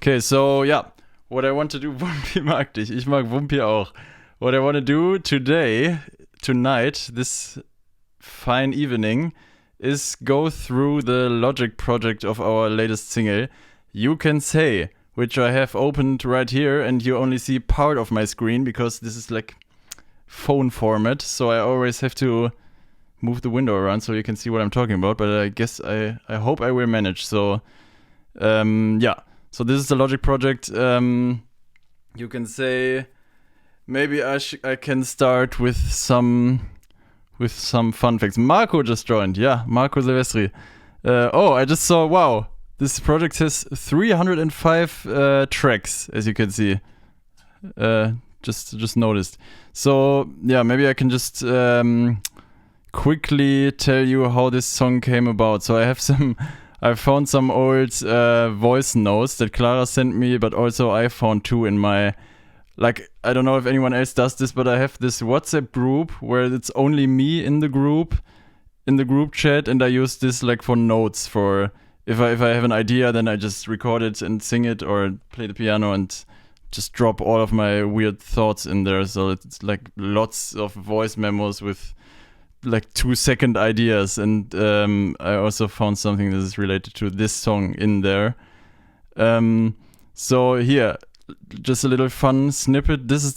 Okay, so yeah, what I want to do, Wumpi mag dich, ich mag Wumpi auch. What I want to do tonight, this fine evening, is go through the Logic project of our latest single, You Can Say, which I have opened right here, and you only see part of my screen because this is like phone format, so I always have to move the window around so you can see what I'm talking about, but I guess I hope I will manage. So yeah, so this is the Logic project. You can say maybe I can start with some fun facts. Marco just joined. Yeah, Marco Silvestri. Oh, I just saw, wow, this project has 305 tracks, as you can see. Just noticed. So yeah, maybe I can just quickly tell you how this song came about. So I found some old voice notes that Clara sent me, but also I found two in my, like, I don't know if anyone else does this, but I have this WhatsApp group where it's only me in the group chat, and I use this like for notes, for if I have an idea, then I just record it and sing it or play the piano and just drop all of my weird thoughts in there. So it's like lots of voice memos with like 2-second ideas, and I also found something that is related to this song in there. So here, just a little fun snippet. This is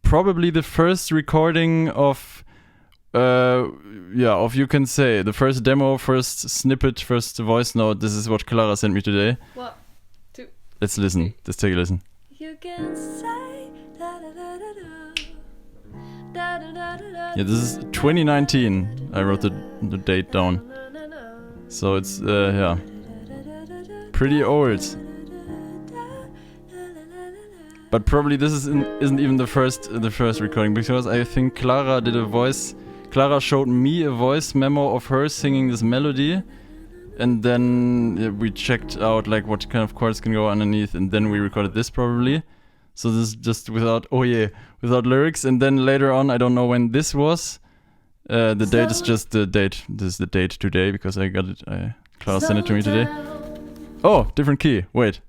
probably the first recording of You Can Say, the first demo, first snippet, first voice note. This is what Clara sent me today. 1, 2. Let's listen. Let's take a listen. You can say da da da da da. Yeah, this is 2019. I wrote the date down. So it's yeah, pretty old. But probably this isn't even the first recording, because I think Clara showed me a voice memo of her singing this melody, and then we checked out like what kind of chords can go underneath, and then we recorded this probably. So this is just without lyrics, and then later on, I don't know when this was. The date is just the date. This is the date today because I got it. Clara sent it to me today. Oh, different key. Wait.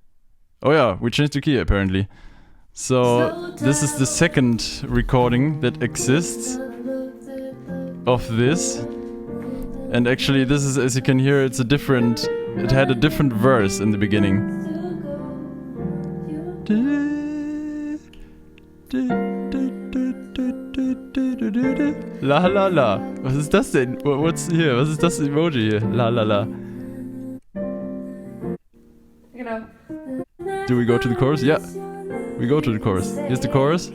Oh yeah, we changed the key apparently. So this is the second recording that exists of this, and actually this is, as you can hear, it had a different verse in the beginning. La la la. Was ist das denn? What's here? Was ist das Emoji hier? La la la. Genau. Do we go to the chorus? Yeah. We go to the chorus. Here's the chorus.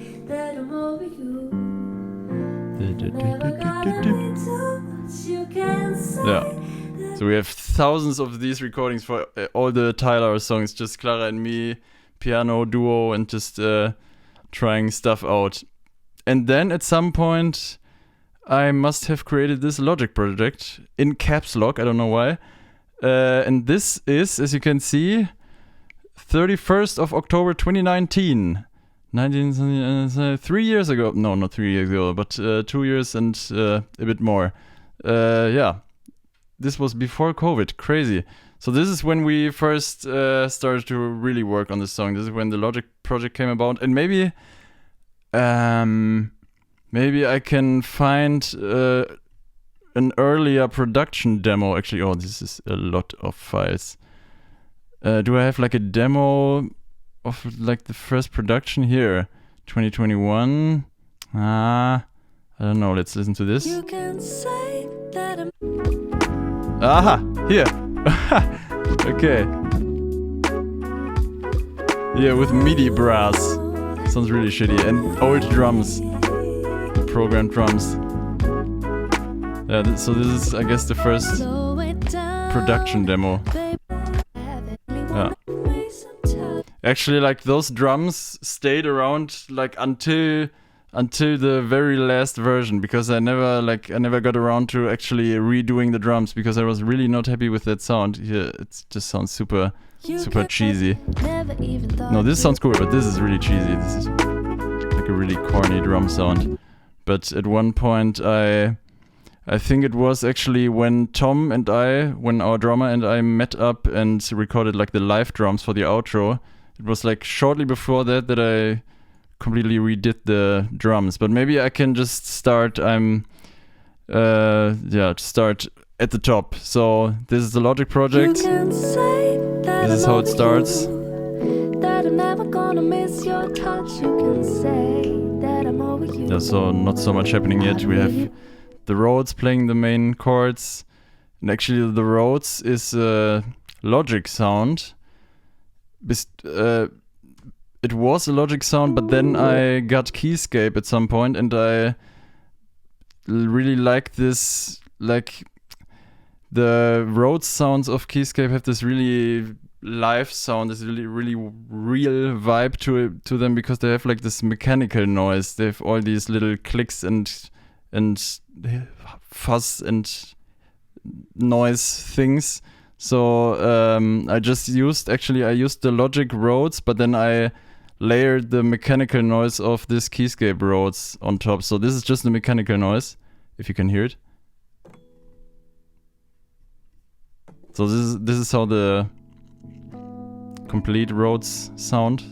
Yeah. So we have thousands of these recordings for all the TILAR songs, just Clara and me, piano duo, and just trying stuff out. And then at some point I must have created this Logic project in caps lock, I don't know why. And this is, as you can see, 31st of October 2019. 3 years ago. No, not 3 years ago, but 2 years and a bit more. Yeah, this was before COVID. Crazy. So this is when we first started to really work on this song. This is when the Logic project came about, and maybe I can find an earlier production demo. Actually, oh, this is a lot of files. Do I have like a demo of like the first production here? 2021. I don't know. Let's listen to this. You can say that Aha, here. Okay. Yeah, with MIDI brass. Sounds really shitty. And old drums. Programmed drums. Yeah, so this is, I guess, the first production demo. Yeah. Actually, like, those drums stayed around like until the very last version, because I never got around to actually redoing the drums, because I was really not happy with that sound. Yeah, it just sounds super cheesy. No, this sounds cool, but this is really cheesy. This is like a really corny drum sound. But at one point I I think it was actually when when our drummer and I met up and recorded like the live drums for the outro. It was like shortly before that I completely redid the drums. But maybe I can just start. Start at the top. So this is the Logic project. This is how it starts. Yeah, so not so much happening yet. We have the Rhodes playing the main chords, and actually the Rhodes is a Logic sound. It was a Logic sound, but then I got Keyscape at some point, and I really like this, like the Rhodes sounds of Keyscape have this really live sound, this really real vibe to them, because they have like this mechanical noise. They have all these little clicks and fuzz and noise things. So I used the Logic Rhodes, but then I layered the mechanical noise of this Keyscape Rhodes on top. So this is just the mechanical noise, if you can hear it. So this is how the complete Rhodes sounds,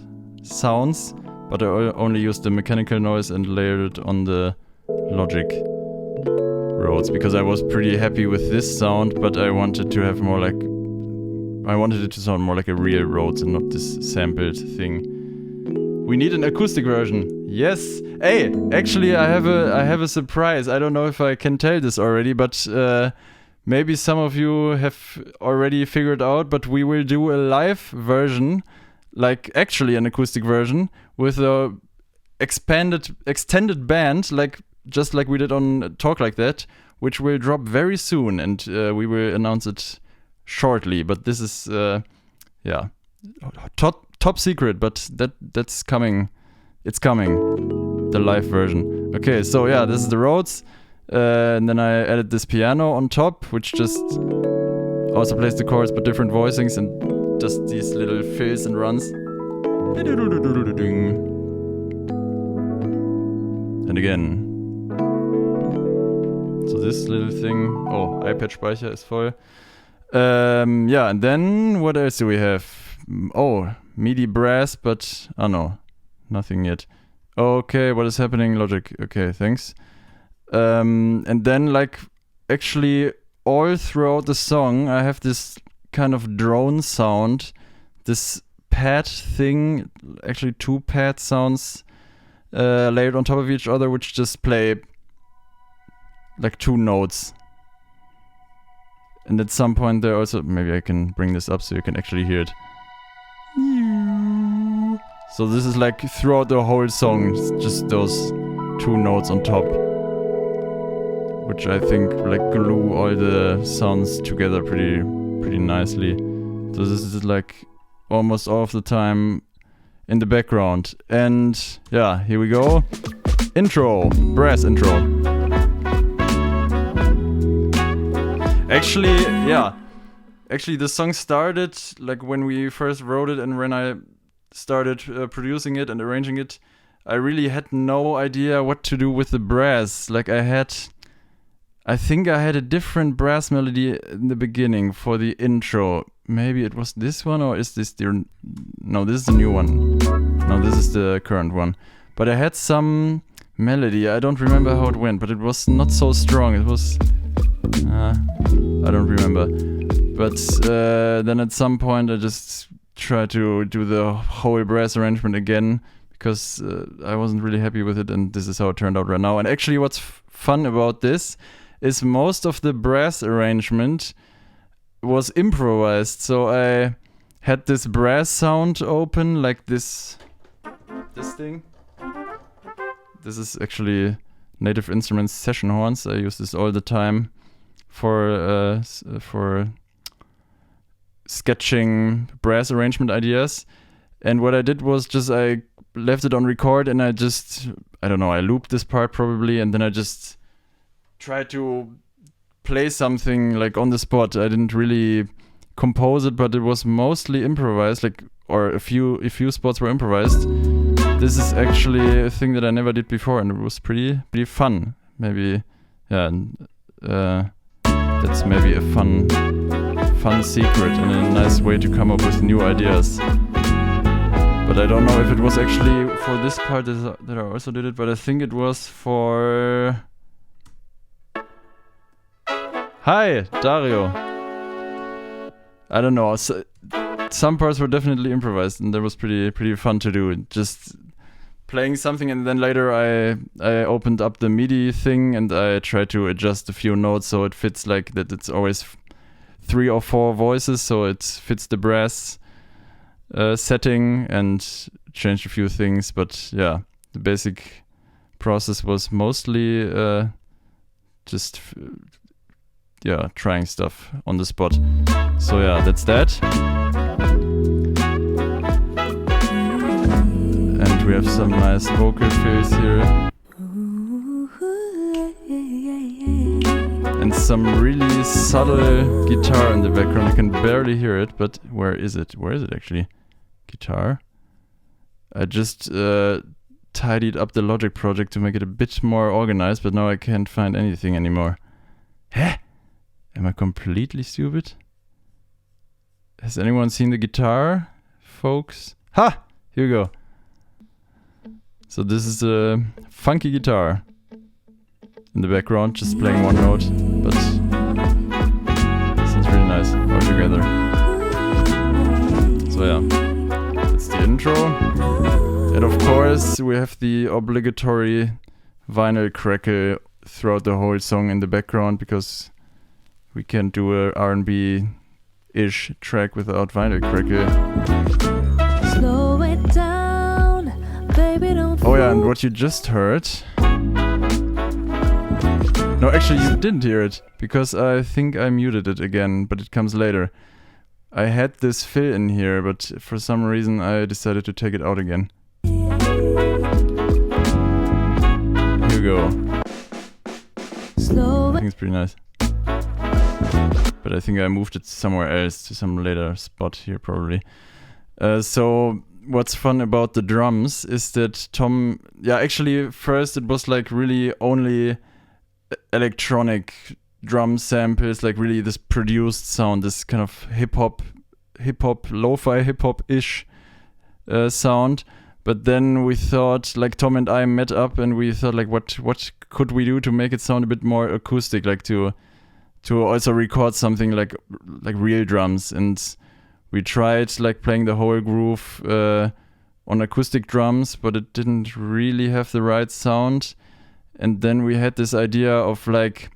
but I only used the mechanical noise and layered it on the Logic Rhodes because I was pretty happy with this sound, but I wanted to have more like, I wanted it to sound more like a real Rhodes and not this sampled thing. We need an acoustic version. Yes. Hey, actually I have a surprise. I don't know if I can tell this already, but maybe some of you have already figured out, but we will do a live version, like actually an acoustic version with a extended band, like just like we did on Talk Like That, which will drop very soon, and we will announce it shortly. But this is top secret, but that's coming. It's coming, the live version. Okay, so yeah, this is the Rhodes. And then I added this piano on top, which just also plays the chords but different voicings and just these little fills and runs. And again. So this little thing. Oh, iPad-Speicher is voll. Yeah, and then what else do we have? Oh, MIDI brass, but oh no, nothing yet. Okay, what is happening? Logic. Okay, thanks. And then like actually all throughout the song I have this kind of drone sound, this pad thing, actually two pad sounds layered on top of each other, which just play like two notes. And at some point there also, maybe I can bring this up so you can actually hear it. So this is like throughout the whole song, it's just those two notes on top, which I think like glue all the sounds together pretty nicely. So this is like almost all of the time in the background. And yeah, here we go. Intro, brass intro. Actually the song started like when we first wrote it, and when I started producing it and arranging it, I really had no idea what to do with the brass. Like I think I had a different brass melody in the beginning for the intro. Maybe it was this one, or is this no, this is the new one. No, this is the current one. But I had some melody. I don't remember how it went, but it was not so strong. It was I don't remember. But then at some point I just tried to do the whole brass arrangement again, because I wasn't really happy with it, and this is how it turned out right now. And actually what's fun about this is most of the brass arrangement was improvised. So I had this brass sound open, like this thing. This is actually Native Instruments session horns. I use this all the time for sketching brass arrangement ideas. And what I did was just I left it on record, and I looped this part probably, and then I just tried to play something like on the spot. I didn't really compose it, but it was mostly improvised, like, or a few spots were improvised. This is actually a thing that I never did before, and it was pretty fun. Maybe, yeah, that's maybe a fun secret and a nice way to come up with new ideas. But I don't know if it was actually for this part that I also did it, but I think it was for... Hi, Dario! I don't know, some parts were definitely improvised and that was pretty fun to do. Just playing something and then later I opened up the MIDI thing and I tried to adjust a few notes so it fits like that. It's always 3 or 4 voices, so it fits the brass setting, and changed a few things. But yeah, the basic process was mostly just trying stuff on the spot. So yeah, that's that. And we have some nice vocal fills here. And some really subtle guitar in the background. You can barely hear it, but where is it? Where is it actually? Guitar. I just tidied up the Logic project to make it a bit more organized, but now I can't find anything anymore. Heh? Am I completely stupid? Has anyone seen the guitar, folks? Ha! Here we go. So this is a funky guitar in the background, just playing one note, but sounds really nice all together. So yeah, that's the intro. And of course we have the obligatory vinyl crackle throughout the whole song in the background, because we can't do a R&B-ish track without vinyl crackle. Slow it down, baby, don't. Oh yeah, and what you just heard... No, actually you didn't hear it, because I think I muted it again, but it comes later. I had this fill in here, but for some reason I decided to take it out again. Here we go. I think it's pretty nice. But I think I moved it somewhere else, to some later spot here probably. So what's fun about the drums is that Tom... Yeah, actually first it was like really only electronic drum samples, like really this produced sound, this kind of hip-hop, lo-fi hip-hop-ish sound. But then we thought, like Tom and I met up and we thought like what could we do to make it sound a bit more acoustic, like to also record something like real drums. And we tried like playing the whole groove on acoustic drums, but it didn't really have the right sound. And then we had this idea of like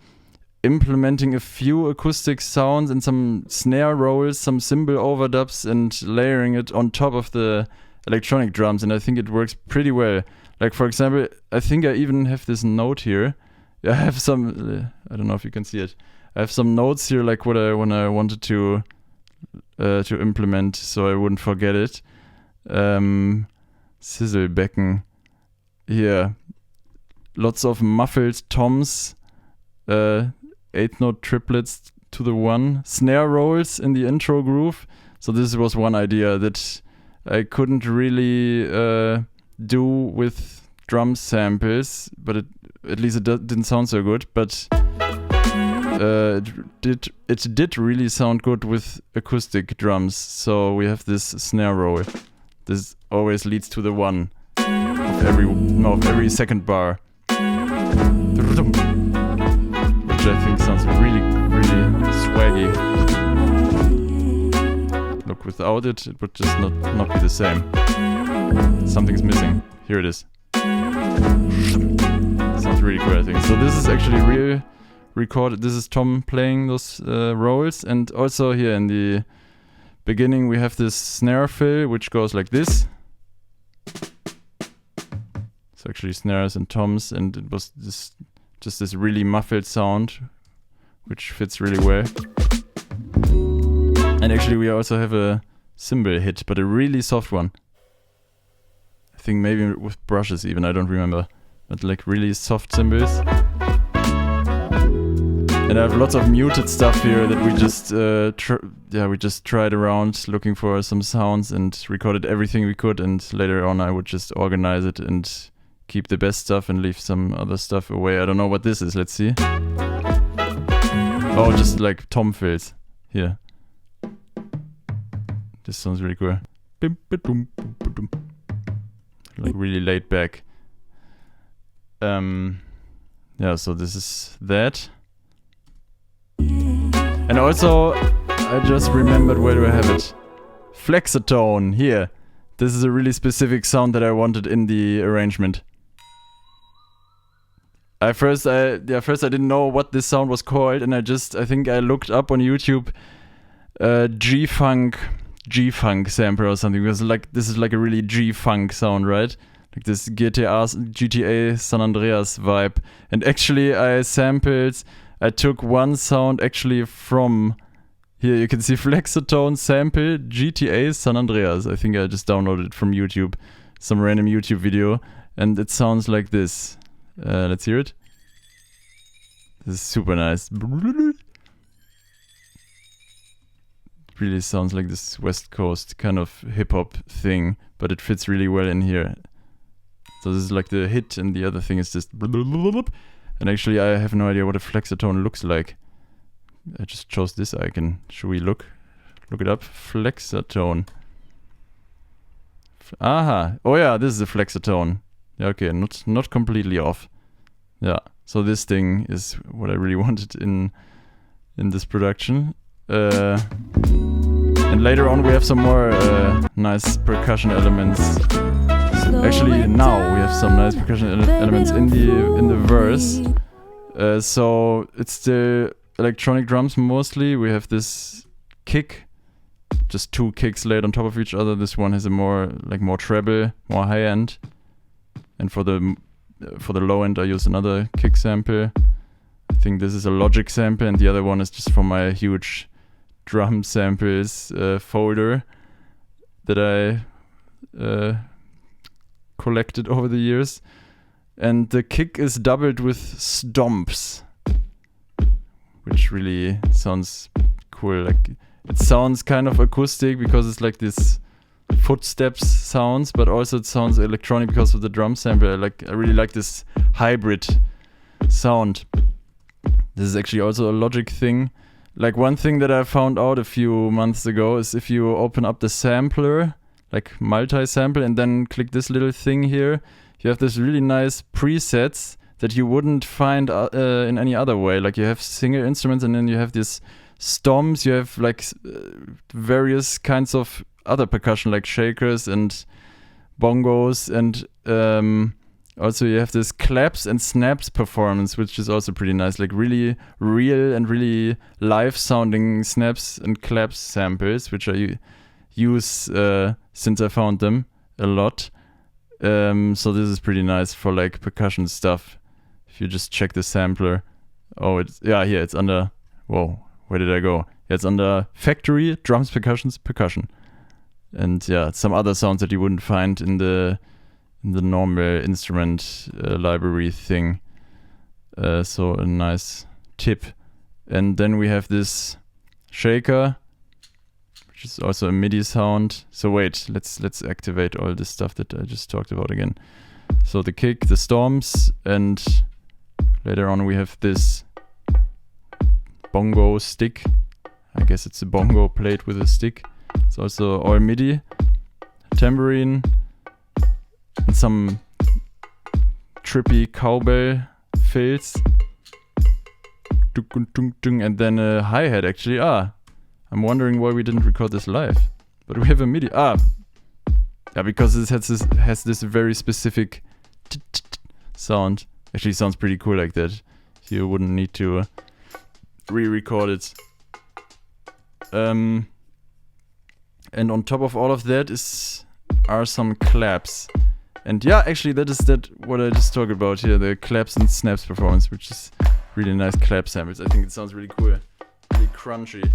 implementing a few acoustic sounds and some snare rolls, some cymbal overdubs, and layering it on top of the electronic drums. And I think it works pretty well. Like for example, I think I even have this note here. I have some, I don't know if you can see it. I have some notes here, like when I wanted to implement, so I wouldn't forget it. Sizzlebecken. Here. Lots of muffled toms, 8-note triplets to the 1, snare rolls in the intro groove. So this was one idea that I couldn't really do with drum samples, but at least it didn't sound so good. But it did really sound good with acoustic drums. So we have this snare roll. This always leads to the 1 of every second bar. Which I think sounds really, really swaggy. Look, without it, it would just not be the same. Something's missing. Here it is. Sounds really cool, I think. So this is actually real recorded. This is Tom playing those rolls, and also here in the beginning we have this snare fill which goes like this. It's actually snares and toms, and it was just this really muffled sound, which fits really well. And actually we also have a cymbal hit, but a really soft one. I think maybe with brushes even, I don't remember. But like really soft cymbals. And I have lots of muted stuff here that we just we just tried around looking for some sounds and recorded everything we could, and later on I would just organize it and keep the best stuff and leave some other stuff away. I don't know what this is, let's see. Oh, just like tom fills here. This sounds really cool. Like really laid back. Yeah, so this is that. And also, I just remembered, where do I have it? Flexatone, here. This is a really specific sound that I wanted in the arrangement. First I didn't know what this sound was called, and I think I looked up on YouTube G-Funk sample or something, because like this is like a really G-Funk sound, right? Like this GTA San Andreas vibe. And actually I took one sound actually from, here you can see Flexatone sample GTA San Andreas. I think I just downloaded it from YouTube, some random YouTube video, and it sounds like this. Let's hear it. This is super nice. It really sounds like this West Coast kind of hip-hop thing, but it fits really well in here. So this is like the hit, and the other thing is just... And actually I have no idea what a flexatone looks like. I just chose this icon. Should we look it up? Flexatone. Aha! Oh yeah, this is a flexatone. Yeah, okay, not completely off. Yeah, so this thing is what I really wanted in this production. And later on we have some more nice percussion elements. Actually, now we have some nice percussion elements in the verse. So it's the electronic drums mostly. We have this kick, just two kicks laid on top of each other. This one has a more treble, more high end. And for the low end I use another kick sample. I think this is a Logic sample, and the other one is just from my huge drum samples folder that I collected over the years. And the kick is doubled with stomps, which really sounds cool. Like, it sounds kind of acoustic because it's like this footsteps sounds, but also it sounds electronic because of the drum sample. I really like this hybrid sound. This is actually also a Logic thing. Like, one thing that I found out a few months ago is if you open up the sampler, like multi-sample, and then click this little thing here, you have this really nice presets that you wouldn't find in any other way. Like, you have single instruments, and then you have these stomps, you have like various kinds of other percussion like shakers and bongos, and also you have this claps and snaps performance, which is also pretty nice, like really real and really live sounding snaps and claps samples, which I use since I found them a lot. So this is pretty nice for like percussion stuff. If you just check the sampler, here it's under, whoa, where did I go? Yeah, it's under Factory, Drums, Percussion. And yeah, some other sounds that you wouldn't find in the normal instrument library thing. So a nice tip. And then we have this shaker, which is also a MIDI sound. So wait, let's activate all this stuff that I just talked about again. So the kick, the stomps, and later on we have this bongo stick. I guess it's a bongo plate with a stick. It's also all MIDI, tambourine, and some trippy cowbell fills, and then a hi-hat actually. I'm wondering why we didn't record this live, but we have a MIDI. Yeah, because it has this very specific sound. Actually, sounds pretty cool like that. You wouldn't need to re-record it. And on top of all of that are some claps. And yeah, actually that is what I just talked about here, the claps and snaps performance, which is really nice clap samples. I think it sounds really cool, really crunchy.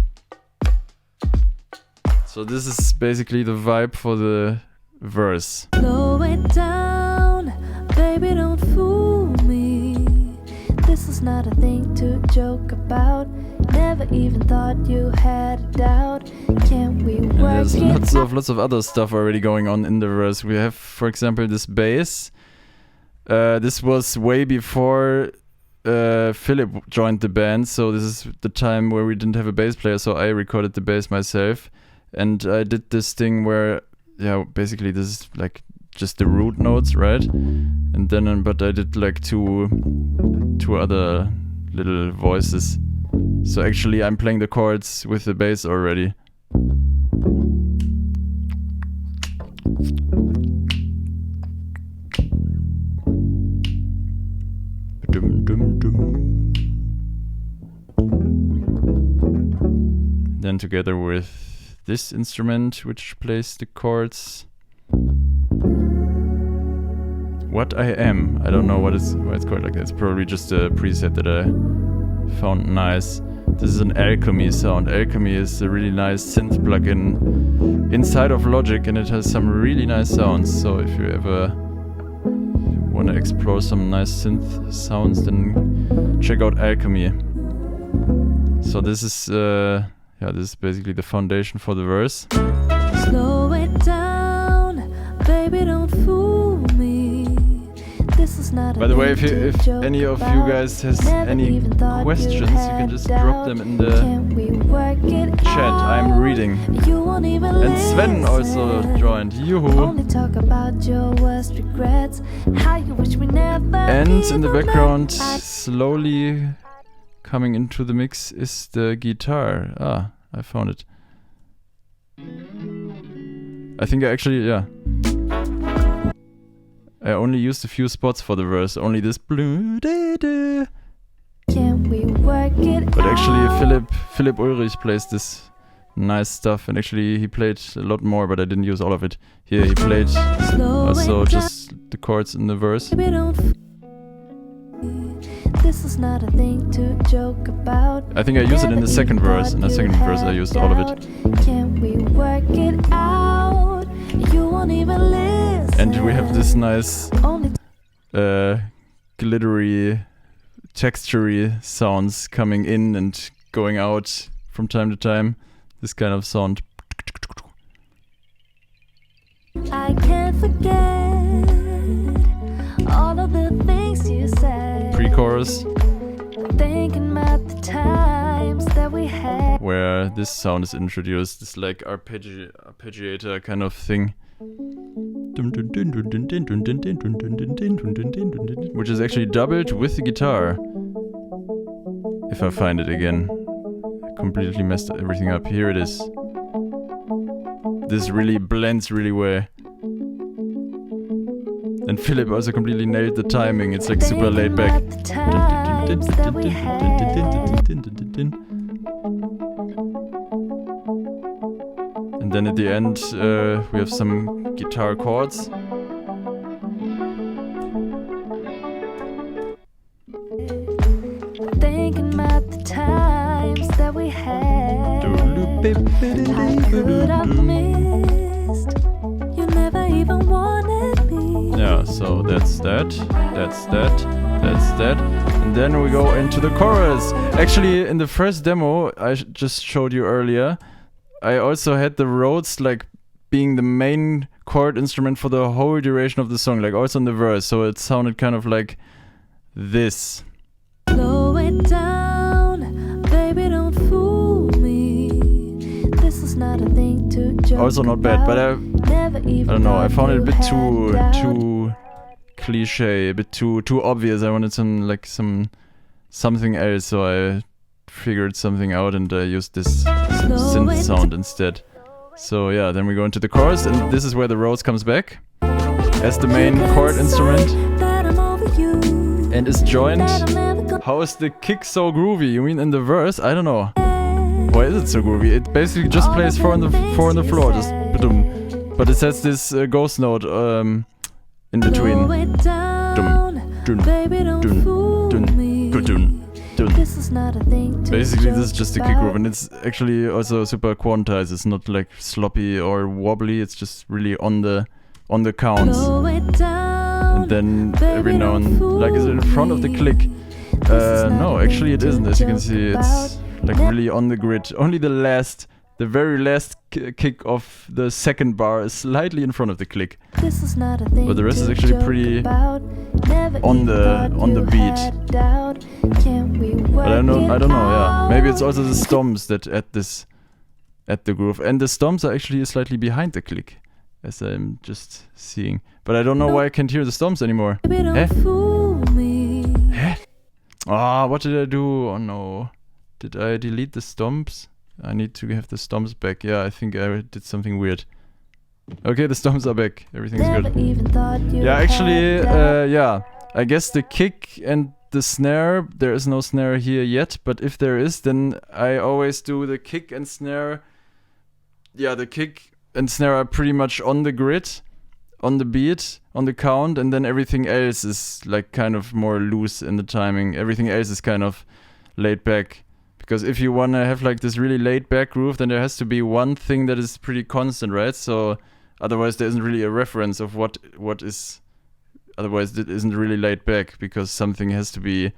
So this is basically the vibe for the verse. Slow it down, baby, don't fool me. This is not a thing to joke about. Never even thought you had a doubt. Can we work and there's lots of other stuff already going on in the verse. We have, for example, this bass. This was way before Philip joined the band, so this is the time where we didn't have a bass player, so I recorded the bass myself, and I did this thing where, yeah, basically this is like just the root notes, right? And then, but I did like two other little voices. So actually I'm playing the chords with the bass already. Then together with this instrument, which plays the chords. What I Am. I don't know why it's called like that. It's probably just a preset that I found nice. This is an Alchemy Sound. Alchemy is a really nice synth plugin inside of Logic, and it has some really nice sounds. So if you ever want to explore some nice synth sounds, then check out Alchemy. So this is this is basically the foundation for the verse. Slow it down, baby, don't fool me. This is not. By the way, if any of you guys has any questions, you can just drop them in the chat. I'm reading. And Sven also joined. Yoo-hoo. And in the background, slowly coming into the mix is the guitar. Ah, I found it. I think I actually, yeah. I only used a few spots for the verse, only this blue. But actually Philip Ulrich plays this nice stuff, and actually he played a lot more, but I didn't use all of it. Here he played also just the chords in the verse. This is not a thing to joke about. I think I used it in the second verse. In the second verse I used all of it. Can we work it out? You won't even listen. And we have this nice glittery, textury sounds coming in and going out from time to time. This kind of sound. I can't forget all of the things you said. Pre-chorus. Thinking about the times that we had. Where this sound is introduced. This like arpeggiator kind of thing. Which is actually doubled with the guitar. If I find it again. I completely messed everything up. Here it is. This really blends really well. And Philip also completely nailed the timing. It's like super laid back. And then at the end we have some guitar chords. Thinking about the times that we had. I could have missed. You never even wanted me. Yeah, so that's that. And then we go into the chorus. Actually, in the first demo I just showed you earlier, I also had the Rhodes like being the main chord instrument for the whole duration of the song, like also in the verse, so it sounded kind of like this. Slow it down, baby, don't fool me. This is not a thing to joke Also not bad, but I don't know, I found it a bit too cliche, a bit too obvious. I wanted something else, so I figured something out and I used this synth sound instead. So yeah, then we go into the chorus, and this is where the Rhodes comes back as the main chord instrument and is joined. How is the kick so groovy? You mean in the verse? I don't know. Why is it so groovy? It basically just plays four on the floor, just ba-dum. But it has this ghost note in between. Basically this is just a kick groove, and it's actually also super quantized. It's not like sloppy or wobbly, it's just really on the counts. And then every now and like is it in front of the click? No, actually it isn't. As you can see, it's like really on the grid. Only the last the very last kick of the second bar is slightly in front of the click. This is not a thing But the rest is to actually joke pretty about. Never on even the thought you beat. had a doubt. Can we But I don't work it know, yeah. Maybe it's out? also the stoms that add this at the groove. And the stoms are actually slightly behind the click, as I'm just seeing. But I don't know why I can't hear the stoms anymore. Baby, don't Eh? fool me. Ah, what did I do? Oh no. Did I delete the stomps? I need to have the stomps back. Yeah, I think I did something weird. Okay, the stomps are back. Everything's Never good. even thought you Yeah, actually, had a doubt. yeah. I guess the kick and the snare, there is no snare here yet, but if there is, then I always do the kick and snare. Yeah, the kick and snare are pretty much on the grid, on the beat, on the count, and then everything else is like kind of more loose in the timing. Everything else is kind of laid back. Because if you want to have like this really laid back groove, then there has to be one thing that is pretty constant, right? So otherwise there isn't really a reference of what is, otherwise it isn't really laid back, because something has to be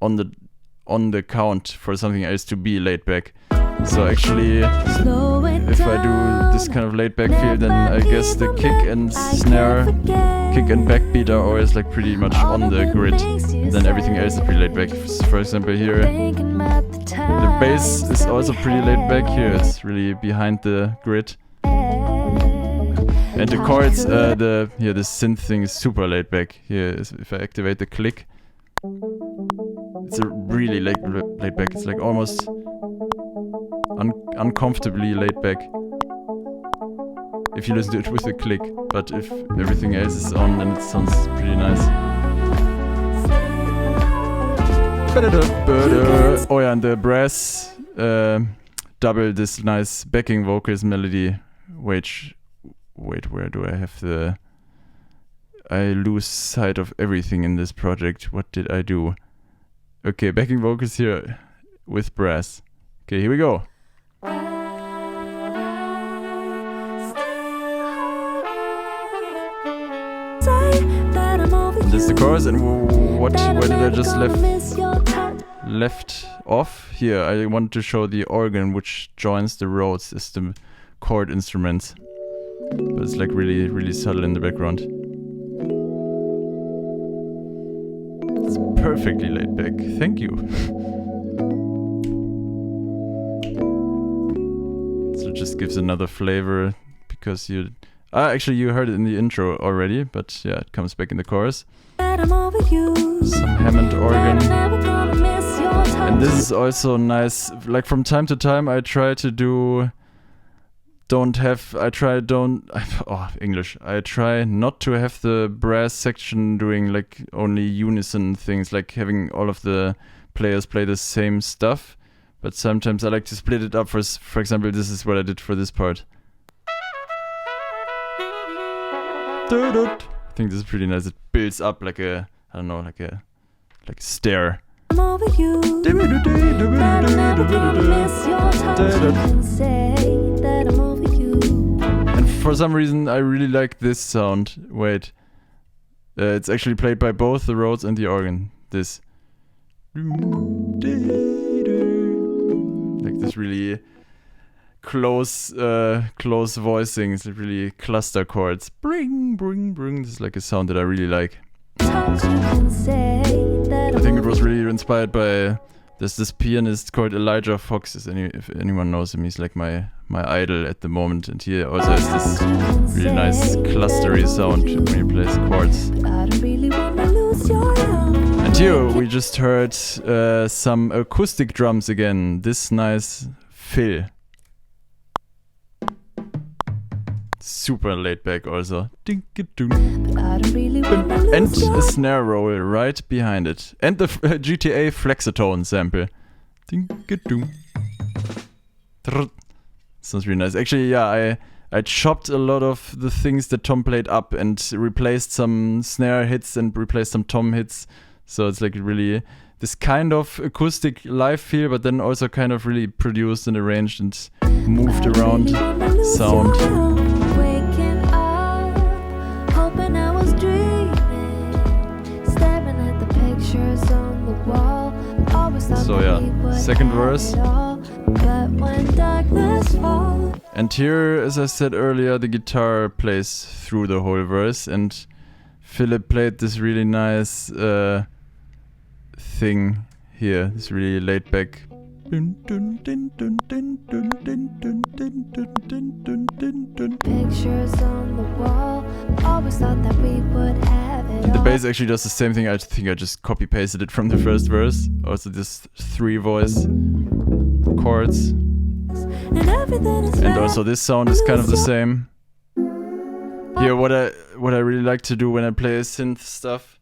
on the count for something else to be laid back. So actually, Slow it if I do this down. kind of laid back feel, then I guess the kick and snare, kick and backbeat are always like pretty much on the grid. Then everything else is pretty laid back. For example, here the bass is also pretty laid back. Here it's really behind the grid. And the chords, the synth thing is super laid back. Here is, if I activate the click, it's a really laid back. It's like almost uncomfortably laid back if you listen to it with a click. But if everything else is on, then it sounds pretty nice. Oh yeah, and the brass double this nice backing vocals melody. Wait, where do I have the... I lose sight of everything in this project. What did I do? Okay, backing vocals here with brass. Okay, here we go. And this is the chorus, and where did I just left off? Here, I wanted to show the organ, which joins the Rhodes as the chord instruments. But it's like really, really subtle in the background. It's perfectly laid back. Thank you. So it just gives another flavor, because you... actually you heard it in the intro already, but yeah, it comes back in the chorus. Some Hammond organ. And this is also nice. Like from time to time I try to do... I try not to have the brass section doing like only unison things, like having all of the players play the same stuff. But sometimes I like to split it up. For example, this is what I did for this part. I think this is pretty nice. It builds up like a, I don't know, like a stair. And for some reason I really like this sound. Wait. It's actually played by both the Rhodes and the organ. This. Like this really close voicing. It's like really cluster chords. Bring. This is like a sound that I really like. I think it was really inspired by this pianist called Elijah Fox. If anyone knows him, he's like my idol at the moment, and he also has this really nice clustery sound when he plays chords. And here we just heard some acoustic drums again. This nice fill. Super laid back also. And a snare roll right behind it. And the GTA Flexatone sample. Sounds really nice. Actually, yeah, I chopped a lot of the things that Tom played up and replaced some snare hits and replaced some tom hits. So it's like really this kind of acoustic live feel, but then also kind of really produced and arranged and moved around sound. So yeah, second verse. And here, as I said earlier, the guitar plays through the whole verse, and Philip played this really nice thing here, this really laid back. Pictures on the wall, always thought that we would have it The all. bass actually does the same thing. I think I just copy pasted it from the first verse. Also this 3 voice chords. And everything is And also this sound is kind of the same. Here what I really like to do when I play synth stuff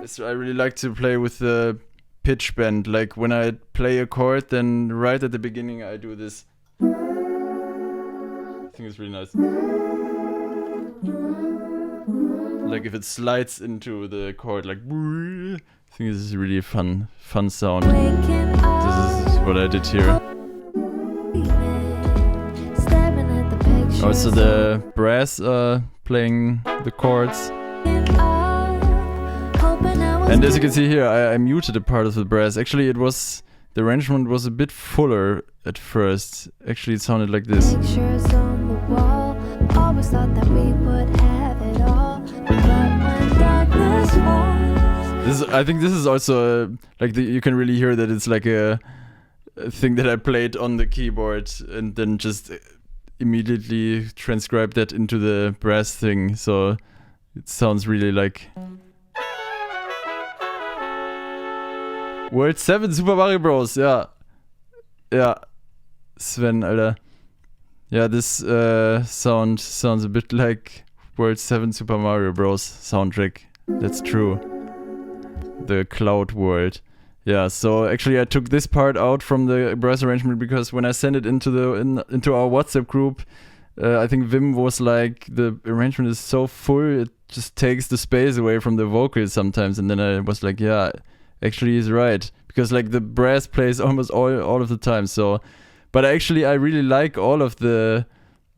is I really like to play with the pitch bend. Like when I play a chord, then right at the beginning I do this. I think it's really nice. Like if it slides into the chord, like I think this is really fun sound. waking up, This is what I did here. staring at the pictures. Also the brass playing the chords. And as you can see here, I muted a part of the brass. Actually, the arrangement was a bit fuller at first. Actually, it sounded like this. Pictures on the wall, always thought that we would have it all. But when darkness falls, I think this is also like you can really hear that it's like a thing that I played on the keyboard and then just immediately transcribed that into the brass thing. So it sounds really like World 7 Super Mario Bros. Yeah. Sven, Alter. Yeah, this sounds a bit like World 7 Super Mario Bros. Soundtrack. That's true. The Cloud World. Yeah, so actually I took this part out from the brass arrangement because when I sent it into our WhatsApp group, I think Wim was like, the arrangement is so full, it just takes the space away from the vocals sometimes. And then I was like, yeah, actually he's right, because like the brass plays almost all of the time. So, but actually I really like all of the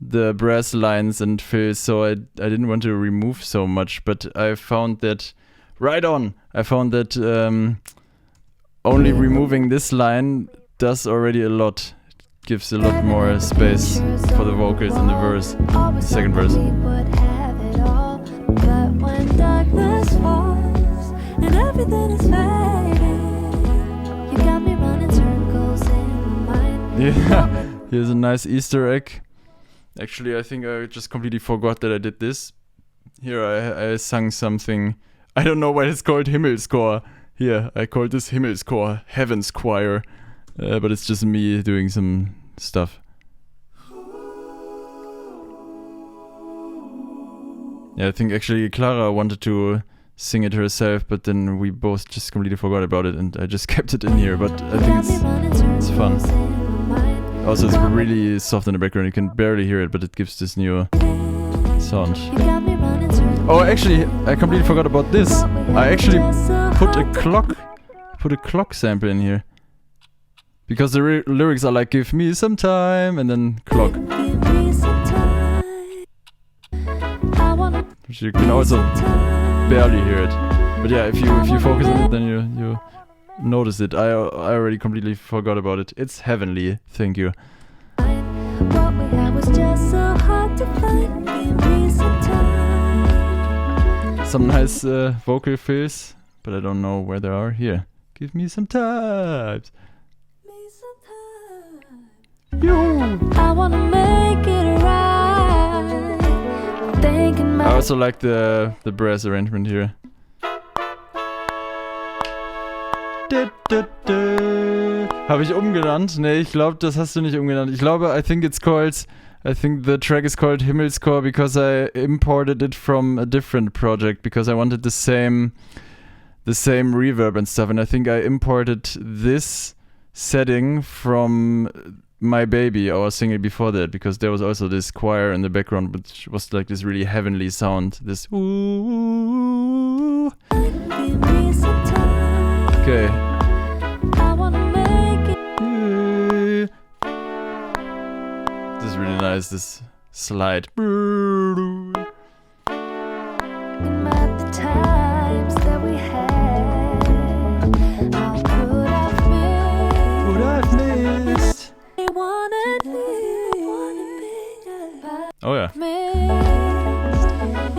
brass lines and fills, so I didn't want to remove so much. But I found that only removing this line does already a lot. It gives a lot more space for the vocals in the verse, the second verse. we would have it all. But when darkness falls and everything is fading, you got me running circles in my mind. Yeah, here's a nice Easter egg. Actually, I think I just completely forgot that I did this. Here I sung something. I don't know why it's called Himmelschor. Here, I called this Himmelschor, Heaven's Choir. But it's just me doing some stuff. Yeah, I think actually Clara wanted to sing it herself, but then we both just completely forgot about it and I just kept it in here. But I think it's fun. Also, it's really soft in the background. You can barely hear it, but it gives this new sound. Oh, actually, I completely forgot about this. I actually put a clock sample in here. Because the lyrics are like, give me some time, and then clock. Which you can also barely hear it. But yeah, if you focus on it, then you notice it. I already completely forgot about it. It's heavenly. Thank you. What we had was just so hard to find. Give me some time. Some nice vocal fills, but I don't know where they are. Here. Give me some time. I wanna make it right. Thinking I also like the brass arrangement here. Habe ich umgenannt? Nee, ich glaube, das hast du nicht umgenannt. Ich glaube, I think the track is called Himmelschor because I imported it from a different project because I wanted the same reverb and stuff, and I think I imported this setting from My Baby, our single before that, because there was also this choir in the background, which was like this really heavenly sound. This ooh. Okay. This is really nice, this slide. Oh yeah. You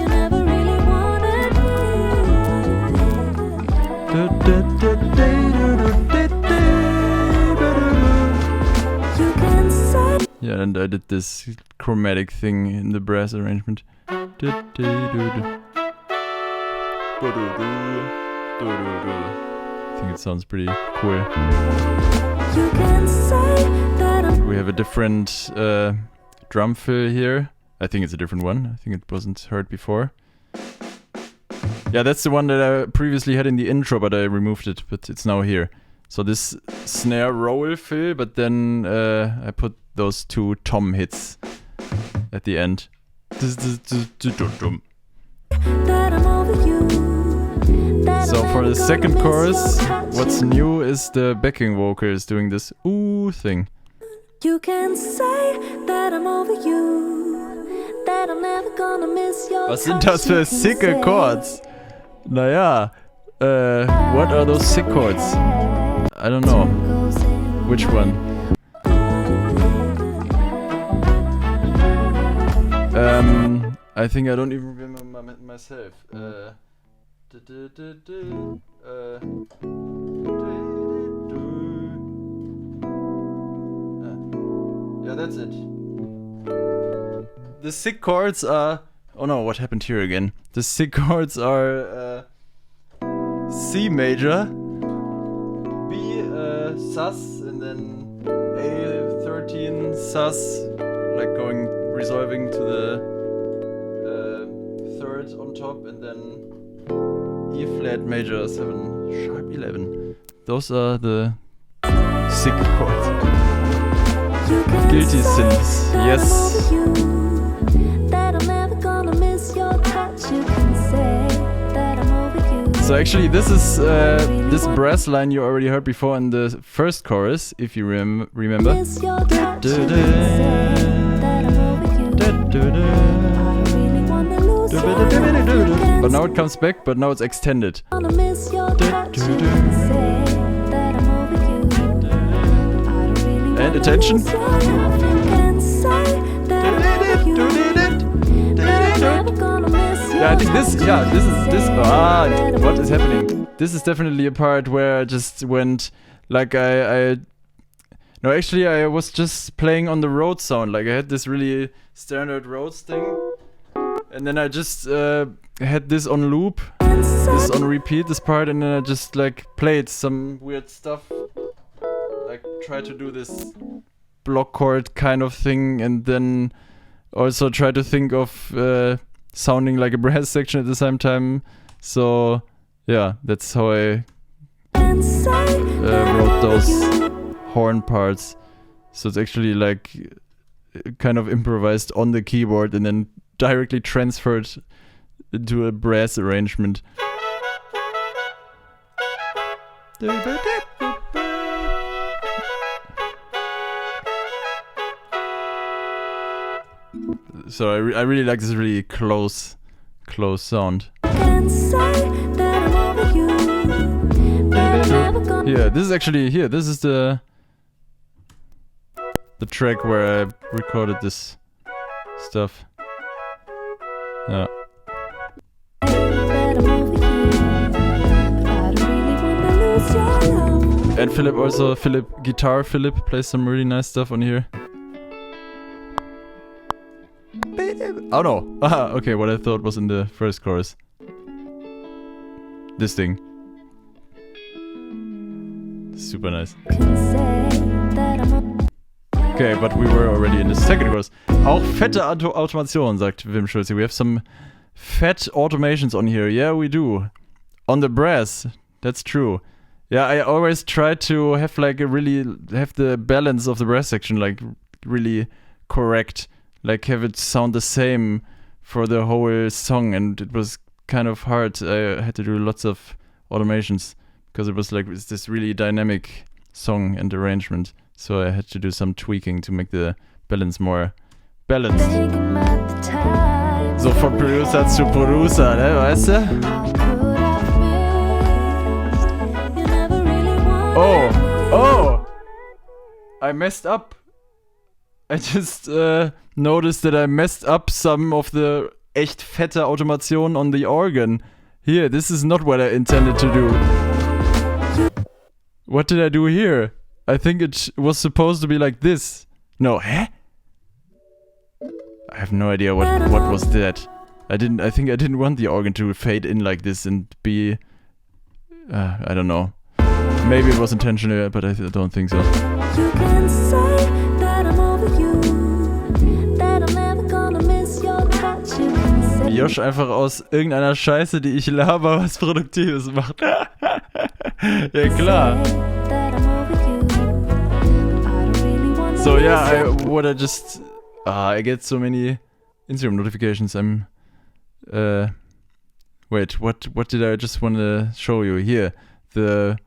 never really wanted me. You can say. Yeah, and I did this chromatic thing in the brass arrangement. I think it sounds pretty cool. You can say that We have a different drum fill here. I think it's a different one. I think it wasn't heard before. Yeah, that's the one that I previously had in the intro, but I removed it, but it's now here. So this snare roll fill, but then I put those two tom hits at the end. that I'm over you. So for the second chorus, what's new is the backing vocal is doing this ooh thing. You can say that I'm over you. That I'm never gonna miss your Was sind das für sicke chords? Naja, what are those sick chords? I don't know. Which one? I think I don't even remember myself. Yeah, that's it. The sick chords are... Oh no, what happened here again? The sick chords are C major, B sus, and then A13 sus, like resolving to the third on top, and then E flat major 7 sharp 11. Those are the sick chords. Guilty sins, yes. So actually this is this brass line you already heard before in the first chorus, if you remember. But now it comes back, but now it's extended. And attention. Yeah, I think this what is happening? This is definitely a part where I just went, like no, actually I was just playing on the Rhodes sound, like I had this really standard Rhodes thing, and then I just had this on loop, this on repeat, this part, and then I just like played some weird stuff, like try to do this block chord kind of thing, and then also try to think of sounding like a brass section at the same time. So yeah, that's how I wrote those horn parts. So it's actually like kind of improvised on the keyboard and then directly transferred into a brass arrangement. So I really like this really close sound. Yeah, this is actually here. This is the track where I recorded this stuff. Yeah. And Philip plays some really nice stuff on here. Oh no! Aha, okay, what I thought was in the first chorus. This thing. Super nice. Okay, but we were already in the second chorus. Auch fette Automation, sagt Wim Schulze. We have some fat automations on here. Yeah, we do. On the brass. That's true. Yeah, I always try to have like have the balance of the brass section like really correct. Like have it sound the same for the whole song, and it was kind of hard. I had to do lots of automations because it was like it's this really dynamic song and arrangement. So I had to do some tweaking to make the balance more balanced. So von Producer zu Producer, ne, weißt du? Oh! I messed up. noticed that I messed up some of the echt fette Automation on the organ. Here, this is not what I intended to do. What did I do here? I think it was supposed to be like this. No, I have no idea what was that. I think I didn't want the organ to fade in like this and be... I don't know. Maybe it was intentional, but I don't think so. You can say that I'm over you, that I'm never gonna miss your touch. You can say Josh einfach aus irgendeiner Scheiße, die ich laber, was Produktives macht. Ja, klar. that I'm over you, but I don't really wanna So yeah, miss you. I get so many Instagram notifications. Wait, what did I just want to show you here? The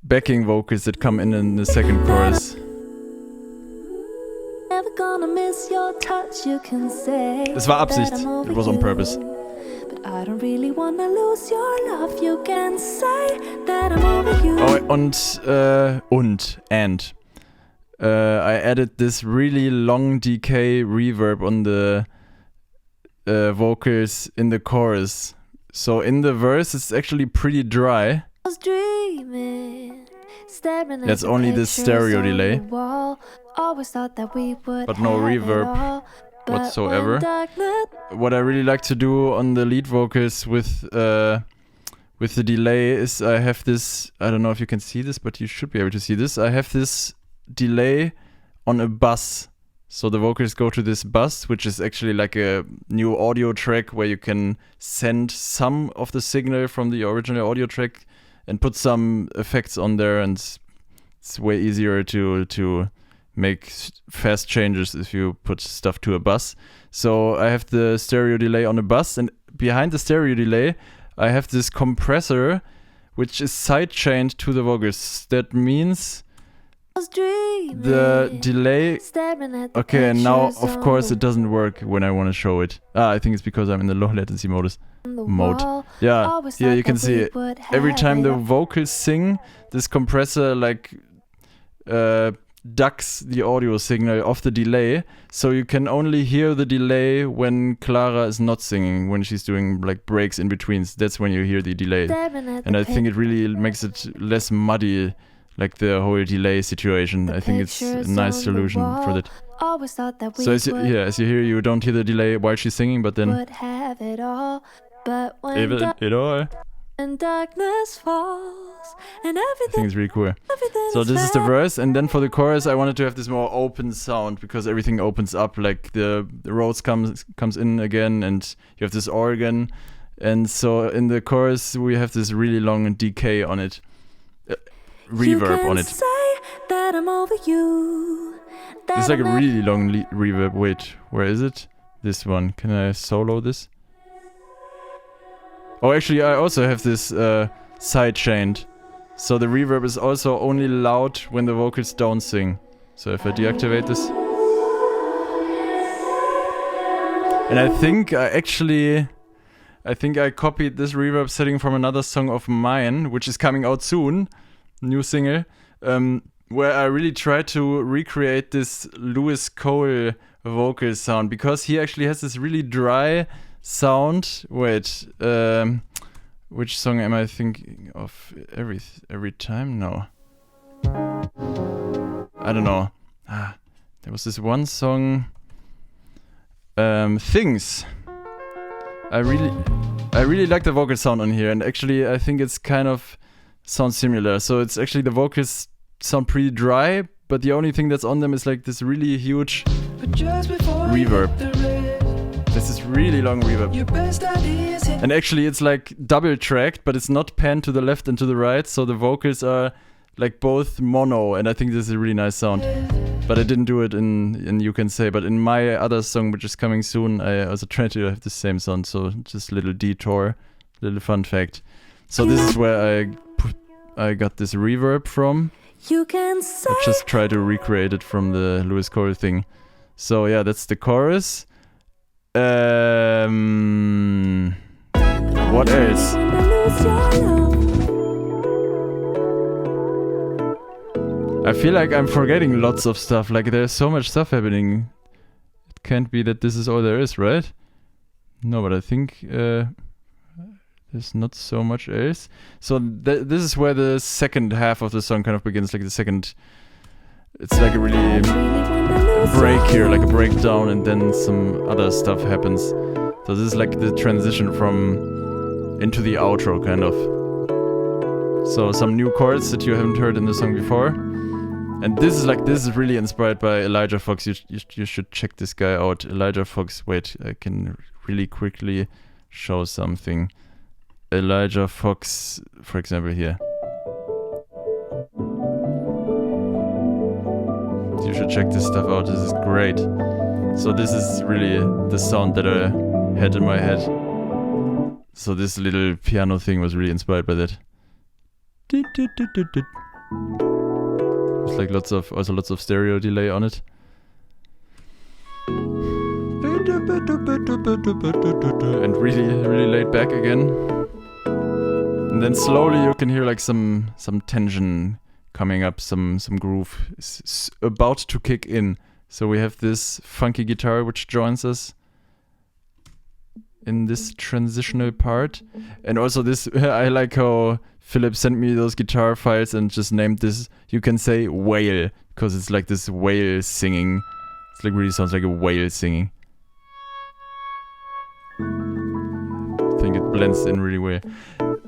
backing vocals that come in the second chorus. Never gonna miss your touch, you can say. Es war Absicht. that I'm over It was on you, purpose. but I don't really wanna lose your love. You can say that I'm over you. Oh, and I added this really long decay reverb on the vocals in the chorus. So in the verse, it's actually pretty dry. I was dreaming, staring at That's the only this pictures stereo on delay. the wall. Always thought that we would But no have it reverb all. But whatsoever. when darkness What I really like to do on the lead vocals with the delay is I have this, I don't know if you can see this, but you should be able to see this. I have this delay on a bus. So the vocals go to this bus, which is actually like a new audio track where you can send some of the signal from the original audio track and put some effects on there, and it's way easier to make fast changes if you put stuff to a bus. So I have the stereo delay on a bus, and behind the stereo delay I have this compressor which is sidechained to the vocals. That means was dreaming, the delay... staring at the Okay, and now pictures of on course the it doesn't work when I want to show it. I think it's because I'm in the low latency mode. wall. Yeah, Always here thought you can that see we it. would Every have time it the all. vocals sing, this compressor like ducks the audio signal of the delay, so you can only hear the delay when Clara is not singing, when she's doing like breaks in between. That's when you hear the delay. Staring at And the I think it really makes it less muddy, like the whole delay situation. I think it's a pictures nice on the solution for wall. that. Always thought that we So as you hear, you don't hear the delay while she's singing, but then would have it all. But when even it all. darkness falls and I everything, think it's really cool. everything So this is the bad. verse, and then for the chorus, I wanted to have this more open sound because everything opens up, like the Rhodes comes in again, and you have this organ, and so in the chorus we have this really long decay on it, reverb on it. You can say that I'm over you. that It's like a I'm really long reverb. Wait, where is it? This one. Can I solo this? Oh, actually, I also have this side-chained. So the reverb is also only loud when the vocals don't sing. So if I deactivate this... And I think I copied this reverb setting from another song of mine, which is coming out soon. New single. Where I really try to recreate this Lewis Cole vocal sound, because he actually has this really dry sound. Wait, which song am I thinking of? Every time? No, I don't know. There was this one song, Things. I really like the vocal sound on here, and actually I think it's kind of sounds similar. So it's actually the vocals sound pretty dry, but the only thing that's on them is like this really huge reverb. This is really long reverb. And actually it's like double tracked, but it's not panned to the left and to the right, so the vocals are like both mono, and I think this is a really nice sound. But I didn't do it in You Can Say, but in my other song, which is coming soon, I also try to have the same sound, so just a little detour, little fun fact. So this is where I got this reverb from. You can say I just try to recreate it from the Lewis Cole thing. So yeah, that's the chorus. What else? I feel like I'm forgetting lots of stuff. Like there's so much stuff happening. It can't be that this is all there is, right? No, but I think there's not so much else. So this is where the second half of the song kind of begins. Like the second, it's like a really break here, like a breakdown, and then some other stuff happens. So this is like the transition from into the outro, kind of. So some new chords that you haven't heard in the song before. And this is really inspired by Elijah Fox. You should check this guy out, Elijah Fox. Wait, I can really quickly show something. Elijah Fox, for example, here. You should check this stuff out. This is great. So this is really the sound that I had in my head. So this little piano thing was really inspired by that. There's like lots of stereo delay on it. And really laid back again. And then slowly you can hear like some tension coming up, some groove is about to kick in. So we have this funky guitar which joins us in this transitional part. And also this, I like how Philip sent me those guitar files and just named this, you can say whale, because it's like this whale singing. It's like really sounds like a whale singing. I think it blends in really well.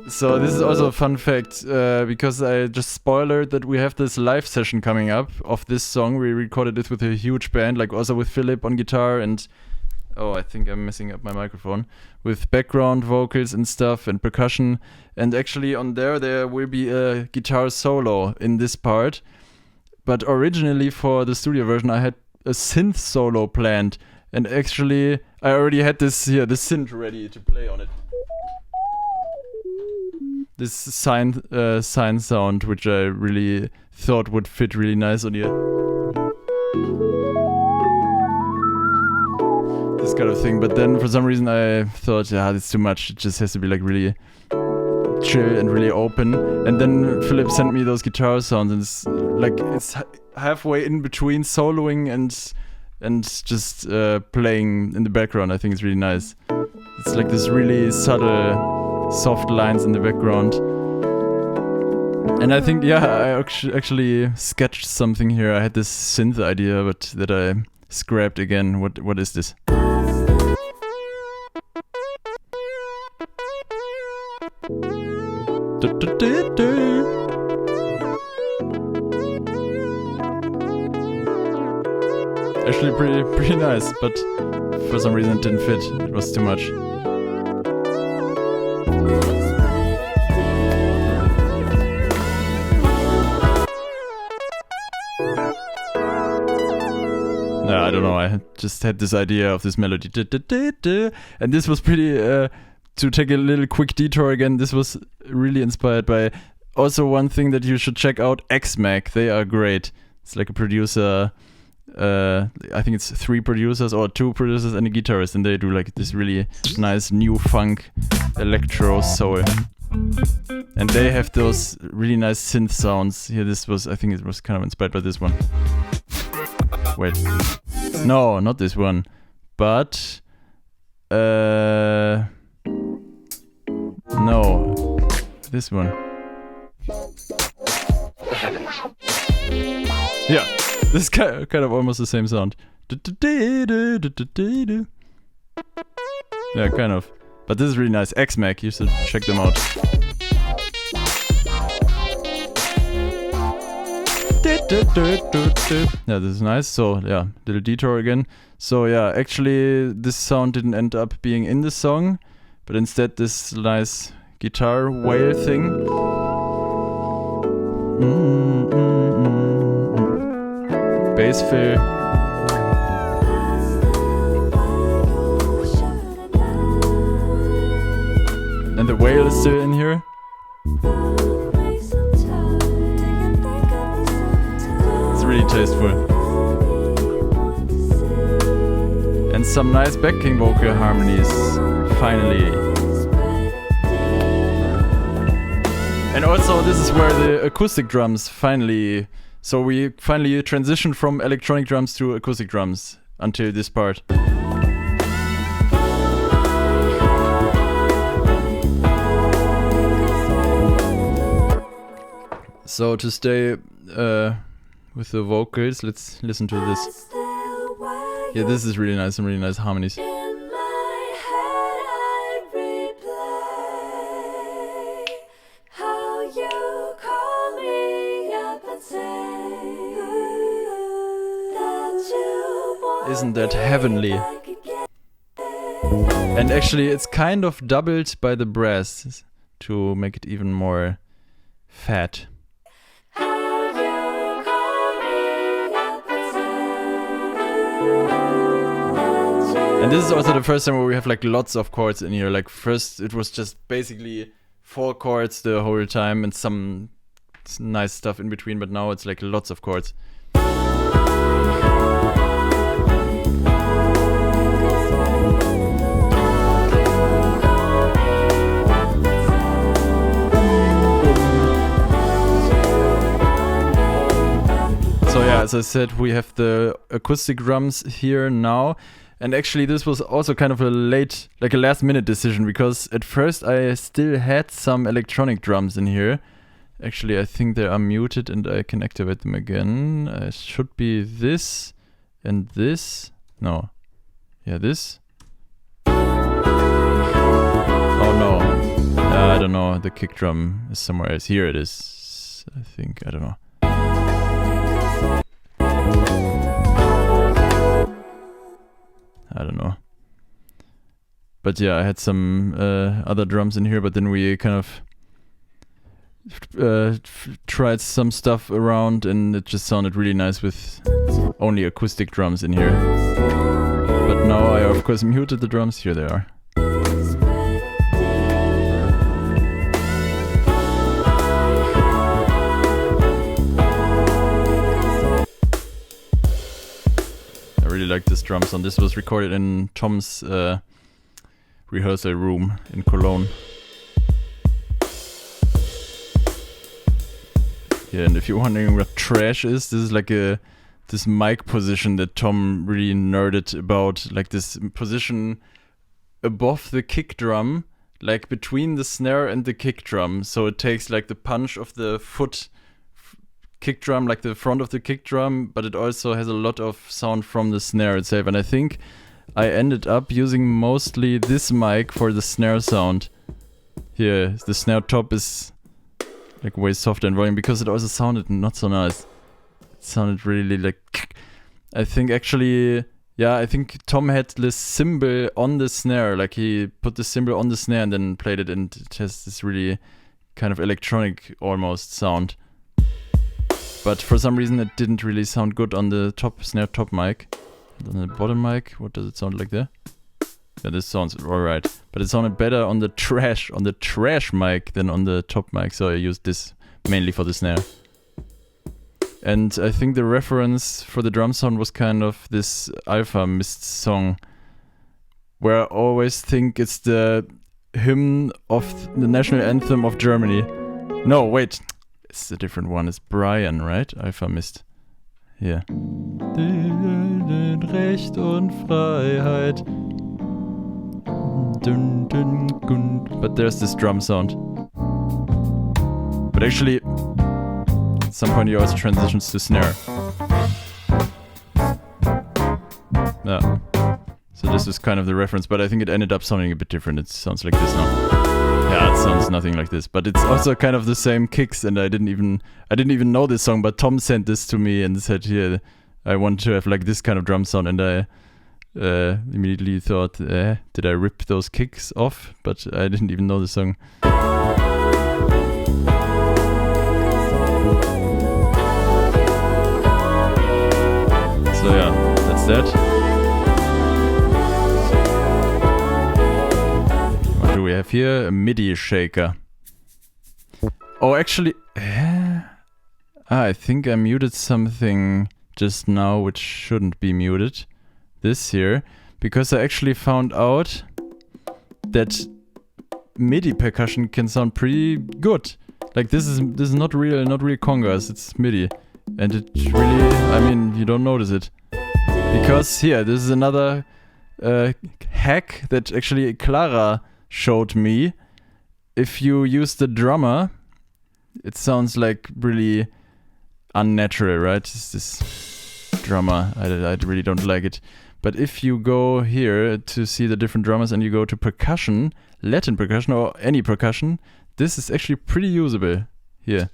So this is also a fun fact, because I just spoiled that we have this live session coming up of this song. We recorded it with a huge band, like also with Philip on guitar and, oh, I think I'm messing up my microphone, with background vocals and stuff and percussion. And actually on there will be a guitar solo in this part. But originally for the studio version I had a synth solo planned. And actually I already had this here, the synth ready to play on it. This sine sound, which I really thought would fit really nice on here. This kind of thing, but then for some reason I thought, yeah, that's too much. It just has to be like really chill and really open. And then Philip sent me those guitar sounds, and it's like it's halfway in between soloing and just playing in the background. I think it's really nice. It's like this really subtle, soft lines in the background. And I think, yeah, I actually sketched something here. I had this synth idea, but that I scrapped again. What is this? Actually pretty nice, but for some reason it didn't fit. It was too much. No, I don't know. I just had this idea of this melody. And this was pretty, to take a little quick detour again, this was really inspired by also one thing that you should check out, X-Mac. They are great. It's like a producer, I think it's 3 producers or 2 producers and a guitarist, and they do like this really nice new funk electro soul. And they have those really nice synth sounds. Here, I think it was kind of inspired by this one. Wait. No, not this one. But no. This one. Yeah. This is kind of almost the same sound. Yeah, kind of. But this is really nice. X-Mac, you should check them out. Yeah, this is nice. So yeah, little detour again. So yeah, actually this sound didn't end up being in the song, but instead this nice guitar whale thing. Bass fill. And the whale is still in here. It's really tasteful. And some nice backing vocal harmonies, finally. And also this is where the acoustic drums finally So we finally transitioned from electronic drums to acoustic drums until this part. So to stay with the vocals, let's listen to this. Yeah, this is really nice, some really nice harmonies. Isn't that heavenly? And actually it's kind of doubled by the brass to make it even more fat. And this is also the first time where we have like lots of chords in here. Like first it was just basically 4 chords the whole time and some nice stuff in between, but now it's like lots of chords. So yeah, as I said, we have the acoustic drums here now. And actually this was also kind of a last minute decision, because at first I still had some electronic drums in here. Actually, I think they are muted and I can activate them again. It should be this and this. No. Yeah, this. Oh no. I don't know. The kick drum is somewhere else. Here it is. I think. I don't know. I don't know. But yeah, I had some other drums in here, but then we kind of tried some stuff around and it just sounded really nice with only acoustic drums in here. But now I of course muted the drums. Here they are. I really like this drum sound. This was recorded in Tom's rehearsal room in Cologne. Yeah, and if you're wondering what trash is, this is like this mic position that Tom really nerded about, like this position above the kick drum, like between the snare and the kick drum. So it takes like the punch of the foot kick drum, like the front of the kick drum, but it also has a lot of sound from the snare itself. And I think I ended up using mostly this mic for the snare sound. Here, the snare top is like way softer in volume because it also sounded not so nice. It sounded really like, I think actually, yeah, I think Tom had this cymbal on the snare, like he put the cymbal on the snare and then played it, and it has this really kind of electronic almost sound. But for some reason it didn't really sound good on the top snare top mic. And on the bottom mic, what does it sound like there? Yeah, this sounds alright. But it sounded better on the trash mic than on the top mic, so I used this mainly for the snare. And I think the reference for the drum sound was kind of this Alpha Mist song, where I always think it's the hymn of the national anthem of Germany. No, wait, it's a different one. It's Brian, right? Alpha Mist. Here. Recht und Freiheit. But there's this drum sound. But actually, at some point he also transitions to snare. Yeah. So this is kind of the reference, but I think it ended up sounding a bit different. It sounds like this now. Yeah, it sounds nothing like this, but it's also kind of the same kicks, and I didn't even know this song, but Tom sent this to me and said, "Here, I want to have like this kind of drum sound," and I immediately thought, did I rip those kicks off? But I didn't even know the song. So yeah, that's that. What do we have here? A Midi Shaker. Oh, actually, I think I muted something just now which shouldn't be muted. This here, because I actually found out that MIDI percussion can sound pretty good. Like this is not real congas, it's MIDI. And it really, I mean, you don't notice it. Because here, this is another hack that actually Clara showed me. If you use the drummer, it sounds like really unnatural, right? It's this drummer, I really don't like it. But if you go here to see the different drummers and you go to percussion, Latin percussion or any percussion, this is actually pretty usable here.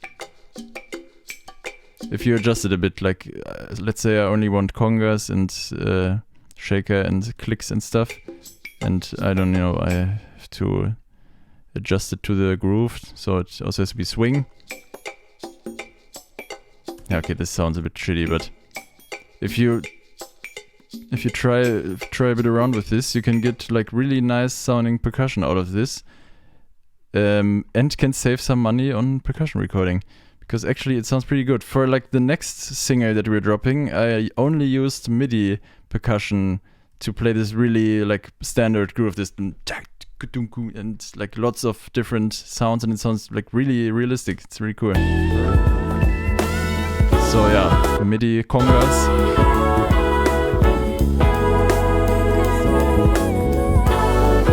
If you adjust it a bit, like let's say I only want congas and shaker and clicks and stuff, and I don't know, I have to adjust it to the groove, so it also has to be swing. Yeah, okay, this sounds a bit shitty, but if you try a bit around with this, you can get like really nice sounding percussion out of this, and can save some money on percussion recording, because actually it sounds pretty good. For like the next singer that we're dropping, I only used MIDI percussion to play this really like standard groove, this and like lots of different sounds, and it sounds like really realistic. It's really cool. So yeah, MIDI congas.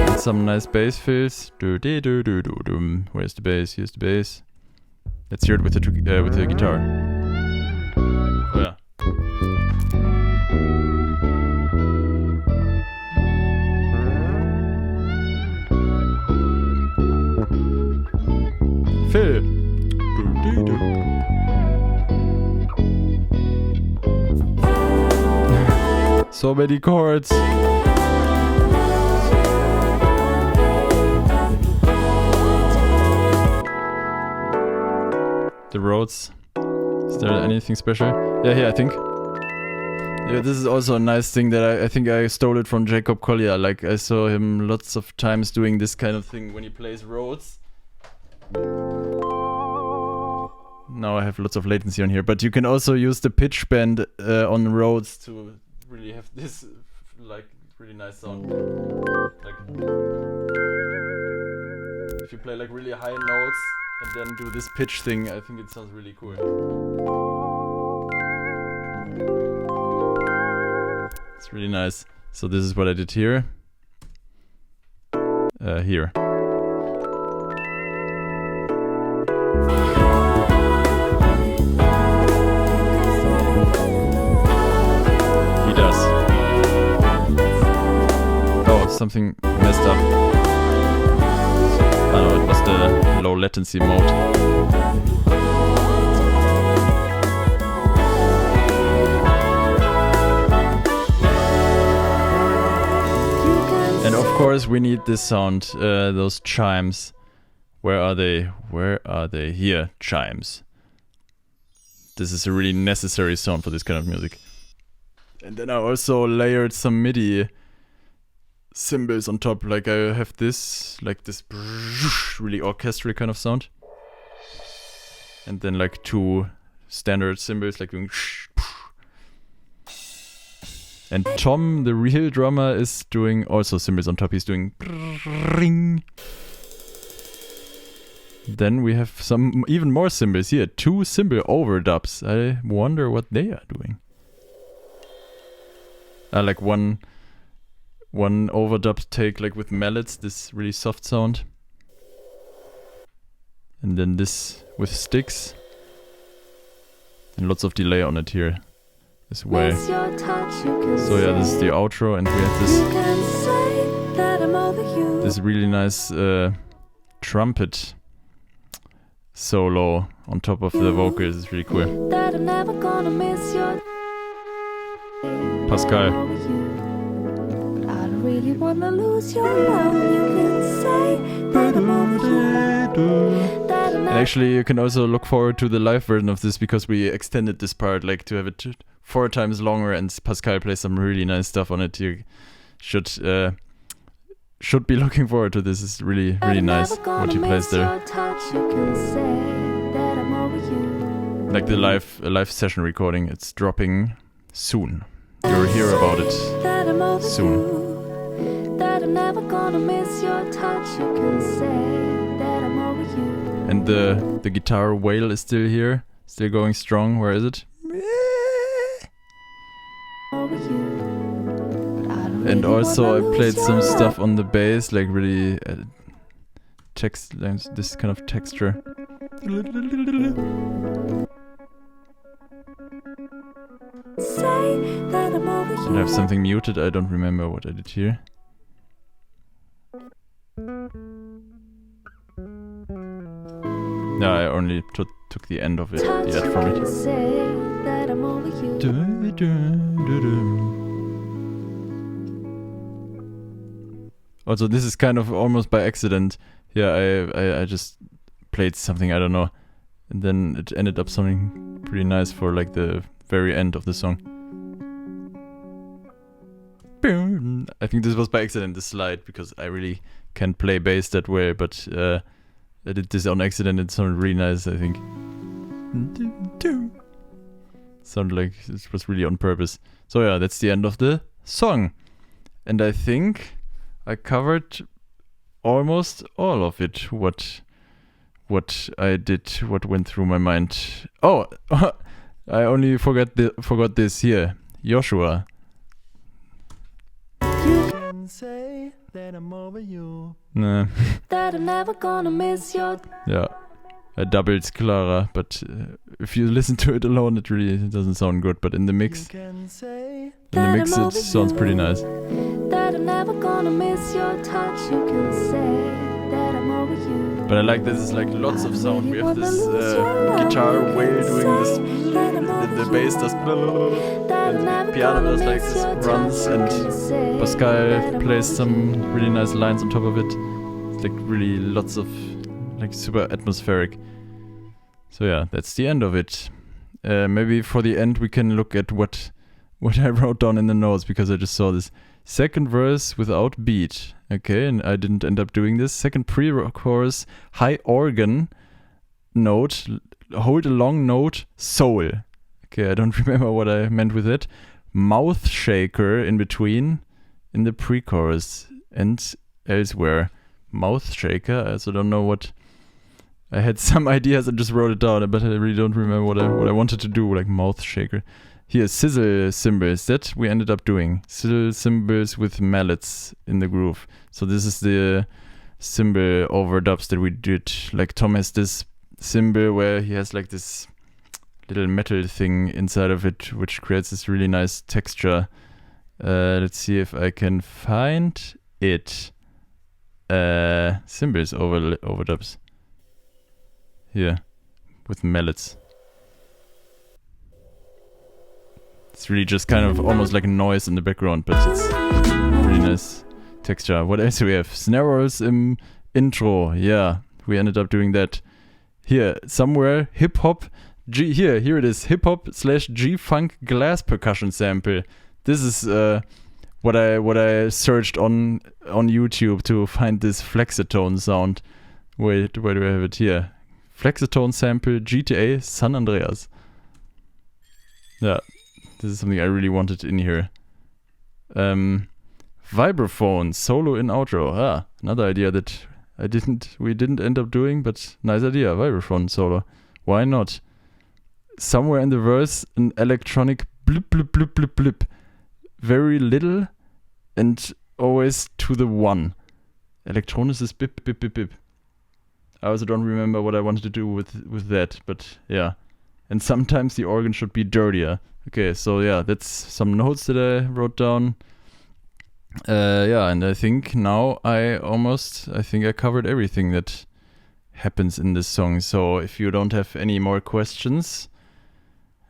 And some nice bass fills. Where's the bass? Here's the bass. Let's hear it with the guitar. Oh yeah. Phil. So many chords. The Rhodes. Is there anything special? Yeah, here I think. Yeah, this is also a nice thing that I think I stole it from Jacob Collier. Like I saw him lots of times doing this kind of thing when he plays Rhodes. Now I have lots of latency on here, but you can also use the pitch bend on Rhodes to really have this like really nice sound. Like if you play like really high notes and then do this pitch thing, I think it sounds really cool. It's really nice. So this is what I did here. Here. He does. Oh, something messed up. Oh no, it was the low latency mode. And of course we need this sound, those chimes. Where are they? Where are they? Here, chimes. This is a really necessary sound for this kind of music. And then I also layered some MIDI cymbals on top. Like I have this, like this really orchestral kind of sound. And then like two standard cymbals, like doing. And Tom, the real drummer, is doing also cymbals on top. He's doing ring. Then we have some even more cymbals here. 2 cymbal overdubs. I wonder what they are doing. Like one overdub take like with mallets, this really soft sound. And then this with sticks. And lots of delay on it here. This way. So yeah, this is the outro, and we have this really nice trumpet solo on top of the vocals. It's really cool. Pascal. And actually you can also look forward to the live version of this, because we extended this part like to have it 4 times longer, and Pascal plays some really nice stuff on it. You should be looking forward to this. It's really nice what he plays there. Like the live session recording, it's dropping soon. You'll hear about it soon. And the guitar wail is still here, still going strong. Where is it? And also I played some stuff on the bass, like really this kind of texture. And I have something muted, I don't remember what I did here. No, I only took the end of it, the end from it. Also, this is kind of almost by accident. Yeah, I just played something, I don't know. And then it ended up something pretty nice for like the very end of the song. I think this was by accident, the slide, because I really can't play bass that way, but I did this on accident. It sounded really nice, I think. Sounded like it was really on purpose. So yeah, that's the end of the song. And I think I covered almost all of it. What I did, what went through my mind. Oh, I only forgot this here. Joshua. You can say that I'm over you. Nah. That I'm never gonna miss your. Yeah, I doubled Clara, but if you listen to it alone, it really doesn't sound good. But in the mix, it sounds pretty nice. That I'm never gonna miss your touch. You can say that I'm over you. But I like this is like lots of sound. We have this guitar wail doing this, the bass does, and the piano does like this runs, and Pascal plays some really nice lines on top of it. It's like really lots of like super atmospheric. So yeah, that's the end of it. Maybe for the end we can look at what I wrote down in the notes, because I just saw this second verse without beat. Okay, and I didn't end up doing this. Second pre-chorus, high organ note, hold a long note, soul. Okay, I don't remember what I meant with it. Mouth shaker in between, in the pre-chorus and elsewhere. Mouth shaker, I also don't know what. I had some ideas and just wrote it down, but I really don't remember what I wanted to do, like mouth shaker. Here, sizzle cymbals, that we ended up doing. Sizzle cymbals with mallets in the groove. So this is the cymbal overdubs that we did. Like Tom has this cymbal where he has like this little metal thing inside of it, which creates this really nice texture. Let's see if I can find it. Cymbals overdubs. Here, with mallets. It's really just kind of almost like a noise in the background, but it's really nice texture. What else do we have? Snare rolls im intro. Yeah, we ended up doing that. Here, somewhere, hip-hop. Here it is. Hip-hop / G-funk glass percussion sample. This is what I searched on YouTube to find this flexitone sound. Wait, where do I have it here? Flexitone sample GTA San Andreas. Yeah. This is something I really wanted in here. Vibraphone, solo in outro. Ah, another idea that we didn't end up doing, but nice idea, vibraphone solo. Why not? Somewhere in the verse, an electronic blip, blip, blip, blip, blip. Very little and always to the one. Electronic is bip, bip, bip, bip. I also don't remember what I wanted to do with that, but yeah. And sometimes the organ should be dirtier. Okay, so yeah, that's some notes that I wrote down. Yeah, and I think now I think I covered everything that happens in this song. So if you don't have any more questions,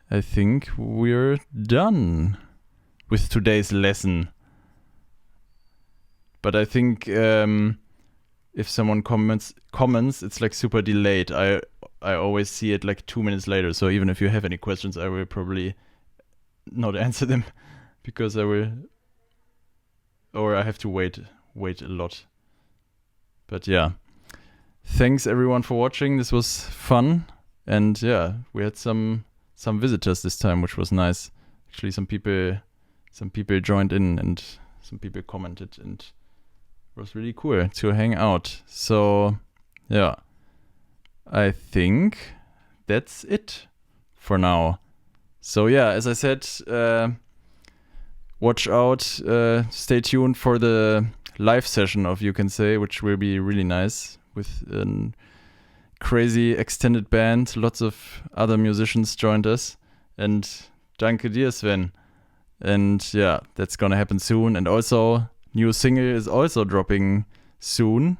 I think we're done with today's lesson. But I think if someone comments, it's like super delayed. I always see it like 2 minutes later. So even if you have any questions, I will probably not answer them because I have to wait a lot. But yeah, thanks everyone for watching. This was fun, and yeah, we had some visitors this time, which was nice. Actually, some people joined in and some people commented, and it was really cool to hang out. So yeah, I think that's it for now. So yeah, as I said, watch out, stay tuned for the live session of You Can Say, which will be really nice with a crazy extended band. Lots of other musicians joined us. And danke dir, Sven. And yeah, that's gonna happen soon. And also, new single is also dropping soon.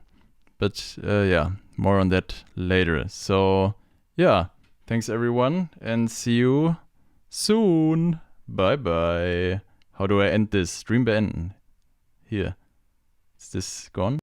But yeah, more on that later. So yeah, thanks everyone and see you soon. Bye bye. How do I end this? Stream beenden. Here. Is this gone?